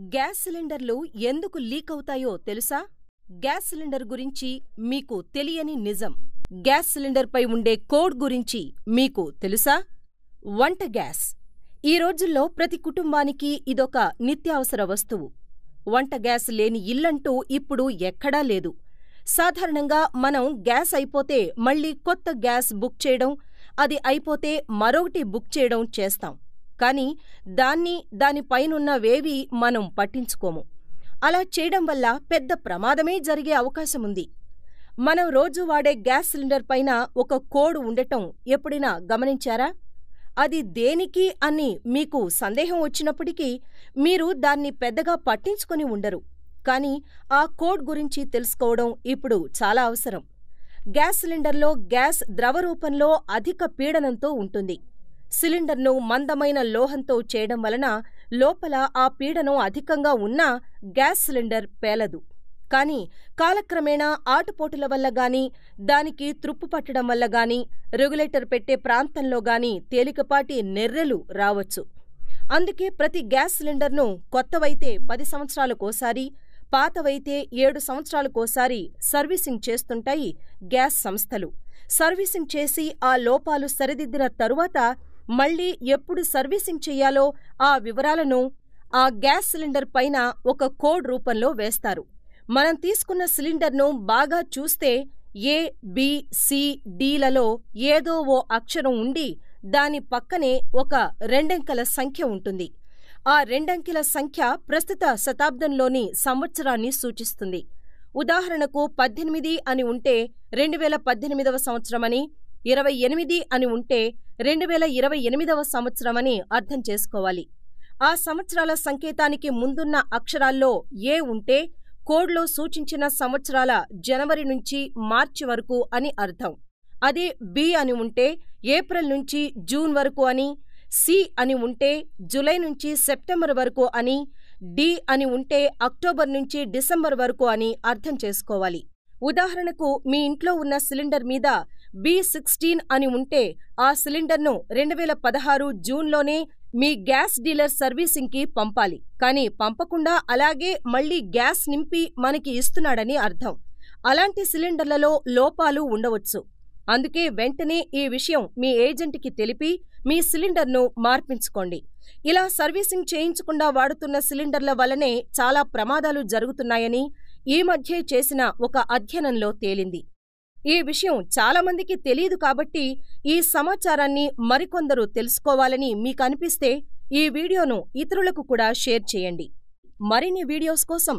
Gas సిలిండర్లు ఎందుకు leak అవుతాయో తెలుసా? గ్యాస్ సిలిండర్ గురించి మీకు తెలియని నిజం. గ్యాస్ సిలిండర్పై ఉండే కోడ్ గురించి మీకు తెలుసా? వంట గ్యాస్. ఈ రోజుల్లో ప్రతి కుటుంబానికి ఇదొక నిత్యావసర వస్తువు. వంట గ్యాస్ లేని ఇల్లంటూ ఇప్పుడు ఎక్కడా లేదు. సాధారణంగా మనం గ్యాస్ అయిపోతే మళ్ళీ కొత్త గ్యాస్ బుక్ చేయడం, అది అయిపోతే మరొకటి బుక్ చేయడం చేస్తాం. కానీ దానిపైనున్నవేవీ మనం పట్టించుకోము. అలా చేయడం వల్ల పెద్ద ప్రమాదమే జరిగే అవకాశముంది. మనం రోజూ వాడే గ్యాస్ సిలిండర్ పైన ఒక కోడ్ ఉండటం ఎప్పుడైనా గమనించారా? అది దేనికి అని మీకు సందేహం వచ్చినప్పటికీ మీరు దాన్ని పెద్దగా పట్టించుకొని ఉండరు. కానీ ఆ కోడ్ గురించి తెలుసుకోవడం ఇప్పుడు చాలా అవసరం. గ్యాస్ సిలిండర్లో గ్యాస్ ద్రవరూపంలో అధిక పీడనంతో ఉంటుంది. సిలిండర్ను మందమైన లోహంతో చేయడం వలన లోపల ఆ పీడనం అధికంగా ఉన్నా గ్యాస్ సిలిండర్ పేలదు. కానీ కాలక్రమేణా ఆటుపోటుల వల్ల గానీ, దానికి త్రుప్పు పట్టడం వల్ల గానీ, రెగ్యులేటర్ పెట్టే ప్రాంతంలో గానీ తేలికపాటి నెర్రెలు రావచ్చు. అందుకే ప్రతి గ్యాస్ సిలిండర్ను కొత్తవైతే 10 సంవత్సరాలకోసారి, పాతవైతే 7 సంవత్సరాలకోసారి సర్వీసింగ్ చేస్తుంటాయి గ్యాస్ సంస్థలు. సర్వీసింగ్ చేసి ఆ లోపాలు సరిదిద్దిన తరువాత మళ్ళీ ఎప్పుడు సర్వీసింగ్ చెయ్యాలో ఆ వివరాలను ఆ గ్యాస్ సిలిండర్ పైన ఒక కోడ్ రూపంలో వేస్తారు. మనం తీసుకున్న సిలిండర్ను బాగా చూస్తే ఏ, బి, సి, డిలలో ఏదో ఓ అక్షరం ఉండి దాని పక్కనే ఒక 2 అంకెల సంఖ్య ఉంటుంది. ఆ 2 అంకెల సంఖ్య ప్రస్తుత శతాబ్దంలోని సంవత్సరాన్ని సూచిస్తుంది. ఉదాహరణకు 18 అని ఉంటే 2018వ సంవత్సరమని, 28 అని ఉంటే 2028వ సంవత్సరమని అర్థం చేసుకోవాలి. ఆ సంవత్సరాల సంకేతానికి ముందున్న అక్షరాల్లో ఏ ఉంటే కోడ్లో సూచించిన సంవత్సరాల జనవరి నుంచి మార్చి వరకు అని అర్థం. అదే బి అని ఉంటే ఏప్రిల్ నుంచి జూన్ వరకు అని, సి అని ఉంటే జూలై నుంచి సెప్టెంబర్ వరకు అని, డి అని ఉంటే అక్టోబర్ నుంచి డిసెంబర్ వరకు అని అర్థం చేసుకోవాలి. ఉదాహరణకు మీ ఇంట్లో ఉన్న సిలిండర్ మీద B16 అని ఉంటే ఆ సిలిండర్ను 2016 జూన్లోనే మీ గ్యాస్ డీలర్ సర్వీసింగ్కి పంపాలి. కానీ పంపకుండా అలాగే మళ్ళీ గ్యాస్ నింపి మనకి ఇస్తున్నాడని అర్థం. అలాంటి సిలిండర్లలో లోపాలు ఉండవచ్చు. అందుకే వెంటనే ఈ విషయం మీ ఏజెంట్కి తెలిపి మీ సిలిండర్ను మార్పించుకోండి. ఇలా సర్వీసింగ్ చేయించకుండా వాడుతున్న సిలిండర్ల వల్లనే చాలా ప్రమాదాలు జరుగుతున్నాయని ఈ మధ్యే చేసిన ఒక అధ్యయనంలో తేలింది. ఈ విషయం చాలామందికి తెలీదు కాబట్టి ఈ సమాచారాన్ని మరికొందరు తెలుసుకోవాలని మీకనిపిస్తే ఈ వీడియోను ఇతరులకు కూడా షేర్ చేయండి. మరిన్ని వీడియోస్ కోసం